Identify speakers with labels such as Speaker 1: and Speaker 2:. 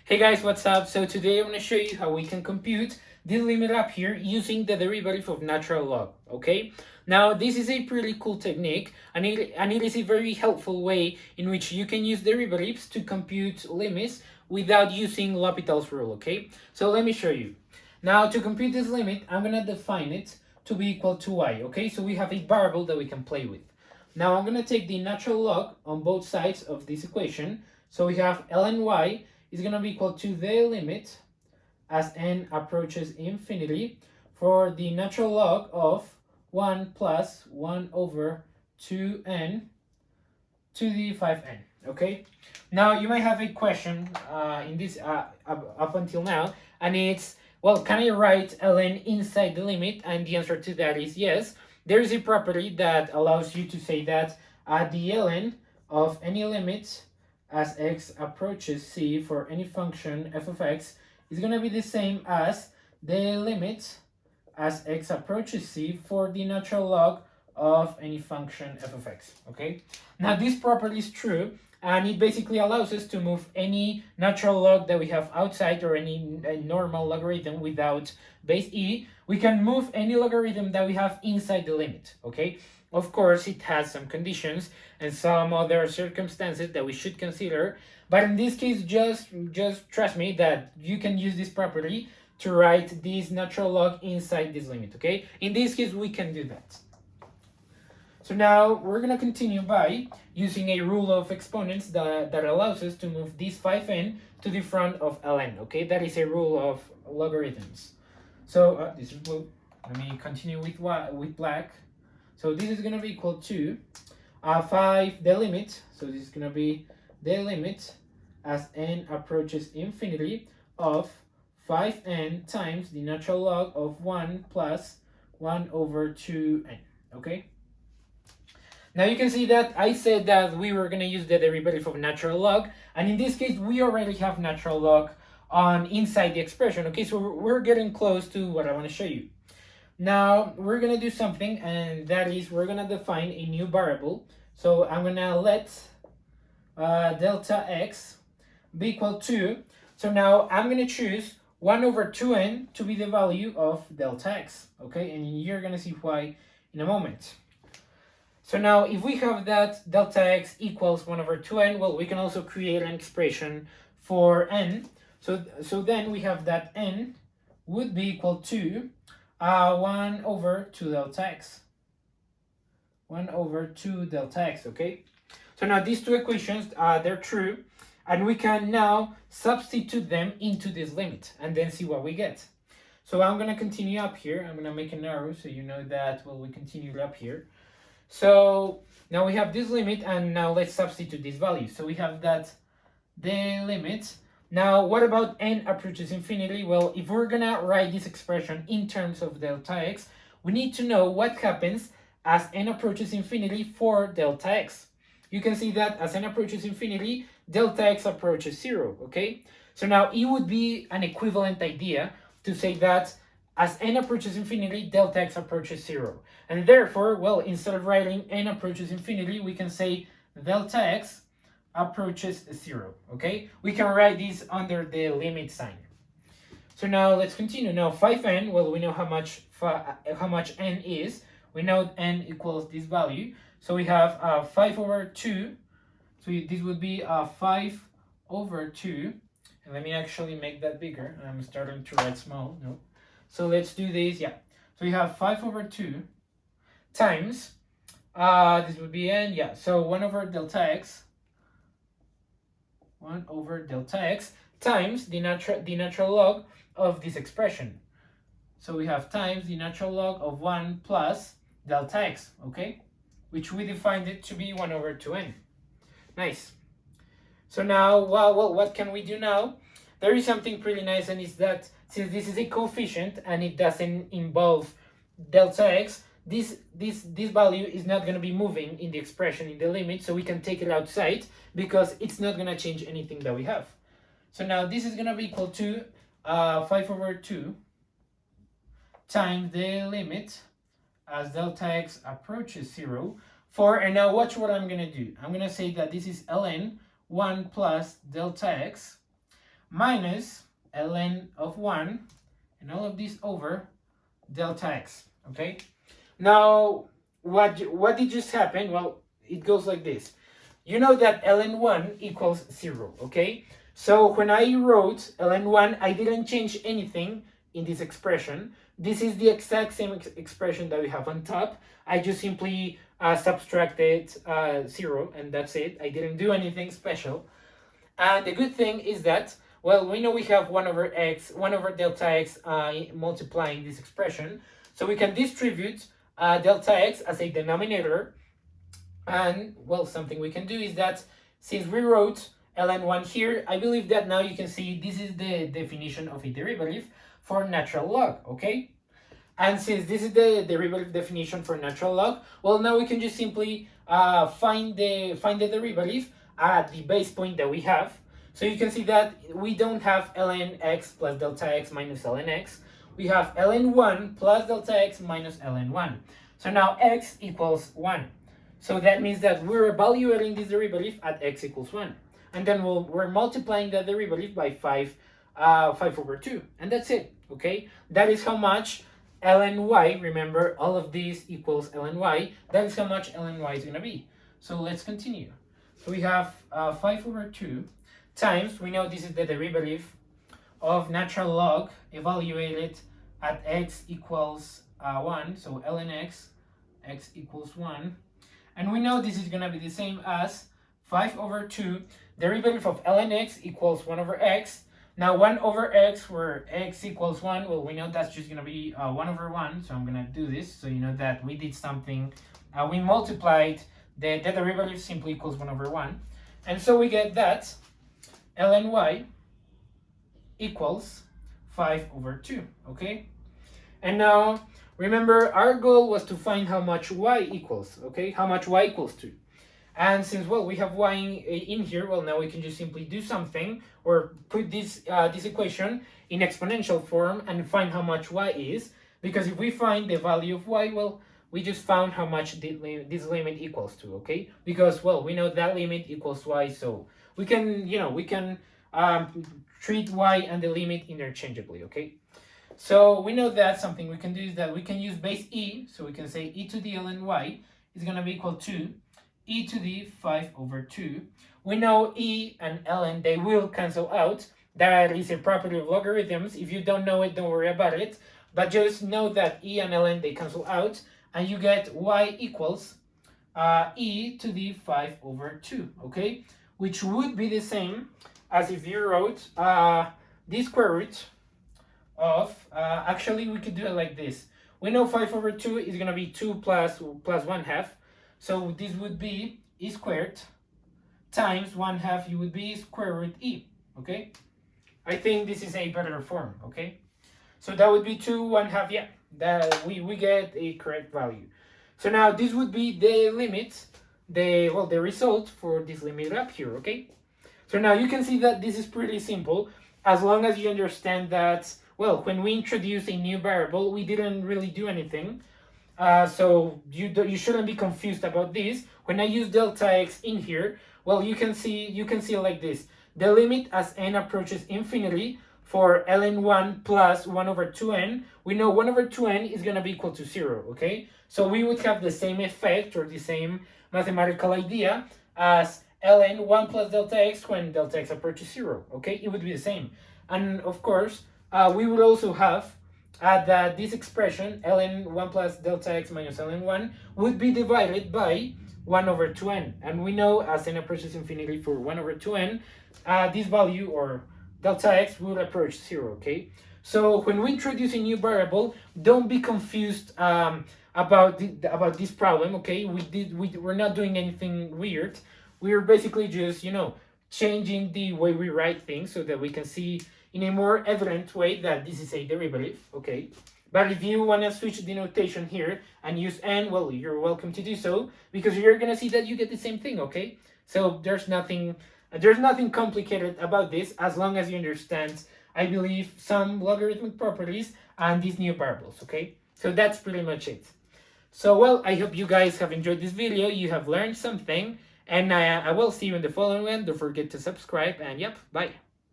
Speaker 1: Hey guys, what's up? So today I'm going to show you how we can compute this limit up here using the derivative of natural log, okay? Now this is a pretty cool technique and it is a very helpful way in which you can use derivatives to compute limits without using L'Hopital's rule, okay? So let me show you. Now to compute this limit, I'm going to define it to be equal to y, okay? So we have a variable that we can play with. Now I'm going to take the natural log on both sides of this equation. So we have ln y is going to be equal to the limit as n approaches infinity for the natural log of 1 plus 1 over 2n to the 5n, okay? Now you might have a question in this up until now, and it's, well, can I write ln inside the limit? And the answer to that is yes. There is a property that allows you to say that the ln of any limit as x approaches c for any function f of x is going to be the same as the limit as x approaches c for the natural log of any function f of x, okay? Now this property is true, and it basically allows us to move any natural log that we have outside or any normal logarithm without base e. We can move any logarithm that we have inside the limit, okay? Of course, it has some conditions and some other circumstances that we should consider, but in this case, just trust me that you can use this property to write this natural log inside this limit, okay? In this case, we can do that. So now we're going to continue by using a rule of exponents that allows us to move this 5n to the front of ln, okay? That is a rule of logarithms. So this is blue. Let me continue with black. So this is going to be equal to 5, the limit. So this is going to be the limit as n approaches infinity of 5n times the natural log of 1 plus 1 over 2n, okay? Now you can see that I said that we were going to use the derivative of natural log, and in this case we already have natural log on inside the expression, okay? So we're getting close to what I want to show you. Now we're going to do something, and that is we're going to define a new variable. So I'm going to let delta x be equal to, so now I'm going to choose 1 over 2n to be the value of delta x, okay? And you're going to see why in a moment. So now if we have that delta x equals 1 over 2n, well, we can also create an expression for n. So then we have that n would be equal to 1 over 2 delta x. 1 over 2 delta x, okay? So now these two equations, they're true, and we can now substitute them into this limit and then see what we get. So I'm going to continue up here. I'm going to make an arrow so you know that, well, we continued up here. So now we have this limit, and now let's substitute this value. So we have that the limit. Now what about n approaches infinity? Well, if we're gonna write this expression in terms of delta x, we need to know what happens as n approaches infinity for delta x. You can see that as n approaches infinity, delta x approaches 0, okay? So now it would be an equivalent idea to say that as n approaches infinity, delta x approaches 0. And therefore, well, instead of writing n approaches infinity, we can say delta x approaches 0, okay? We can write this under the limit sign. So now let's continue. Now 5n, well, we know how much n is. We know n equals this value. So we have 5 over 2. So this would be 5 over 2. And let me actually make that bigger. I'm starting to write small. No. So let's do this. Yeah. So we have 5 over 2 times, this would be n. Yeah. So 1 over delta x. 1 over delta x times the natural log of this expression. So we have times the natural log of 1 plus delta x, okay? Which we defined it to be 1 over 2n. Nice. So now, well, what can we do now? There is something pretty nice, and is that since this is a coefficient and it doesn't involve delta x, this value is not going to be moving in the expression in the limit, so we can take it outside because it's not going to change anything that we have. So now this is going to be equal to 5 over 2 times the limit as delta x approaches 0 for, and now watch what I'm going to do. I'm going to say that this is ln 1 plus delta x minus ln of 1, and all of this over delta x, okay? Now, what did just happen? Well, it goes like this. You know that ln1 equals 0, okay? So when I wrote ln1, I didn't change anything in this expression. This is the exact same expression that we have on top. I just simply subtracted 0, and that's it. I didn't do anything special. And the good thing is that, well, we know we have 1 over x, 1 over delta x multiplying this expression. So we can distribute delta x as a denominator. And, well, something we can do is that since we wrote ln1 here, I believe that now you can see this is the definition of a derivative for natural log, okay? And since this is the derivative definition for natural log, well, now we can just simply find the derivative at the base point that we have. So you can see that we don't have ln x plus delta x minus ln x. We have ln1 plus delta x minus ln1. So now x equals 1. So that means that we're evaluating this derivative at x equals 1. And then we're multiplying that derivative by 5 over 2. And that's it, okay? That is how much ln y, remember, all of this equals ln y. That is how much ln y is going to be. So let's continue. So we have 5 over 2 times, we know this is the derivative of natural log evaluated at x equals 1. So ln x equals 1. And we know this is going to be the same as 5 over 2. Derivative of ln x equals 1 over x. Now 1 over x, where x equals 1, well, we know that's just going to be 1 over 1. So I'm going to do this. So you know that we did something. We multiplied the derivative simply equals 1 over 1. And so we get that ln y equals 5 over 2, okay? And now, remember, our goal was to find how much y equals, okay? How much y equals to. And since, well, we have y in here, well, now we can just simply do something or put this equation in exponential form and find how much y is. Because if we find the value of y, well, we just found how much this limit equals to, okay? Because, well, we know that limit equals y, so we can, treat y and the limit interchangeably, okay? So we know that something we can do is that we can use base e, so we can say e to the ln y is going to be equal to e to the 5 over 2. We know e and ln, they will cancel out. That is a property of logarithms. If you don't know it, don't worry about it. But just know that e and ln, they cancel out. And you get y equals e to the 5 over 2, okay? Which would be the same as if you wrote the square root of, actually we could do it like this. We know 5 over 2 is going to be 2 plus 1/2. So this would be e squared times 1/2, you would be square root e, okay? I think this is a better form, okay? So that would be 2 1/2, yeah, that we get a correct value. So now this would be the limit, the result for this limit up here, okay? So now you can see that this is pretty simple, as long as you understand that, well, when we introduce a new variable, we didn't really do anything. So you shouldn't be confused about this. When I use delta x in here, well, you can see like this. The limit as n approaches infinity for ln1 plus 1 over 2n, we know 1 over 2n is going to be equal to 0, okay? So we would have the same effect or the same mathematical idea as ln 1 plus delta x when delta x approaches 0, okay? It would be the same. And of course, we would also have that this expression, ln 1 plus delta x minus ln 1, would be divided by 1 over 2n. And we know as n approaches infinity for 1 over 2n, this value, or delta x, will approach 0, okay? So when we introduce a new variable, don't be confused about this problem, okay? We're not doing anything weird. We're basically just, changing the way we write things so that we can see in a more evident way that this is a derivative, okay? But if you want to switch the notation here and use n, well, you're welcome to do so, because you're going to see that you get the same thing, okay? So there's nothing complicated about this, as long as you understand, I believe, some logarithmic properties and these new variables, okay? So that's pretty much it. So, well, I hope you guys have enjoyed this video, you have learned something, and I will see you in the following one. Don't forget to subscribe, and yep, bye.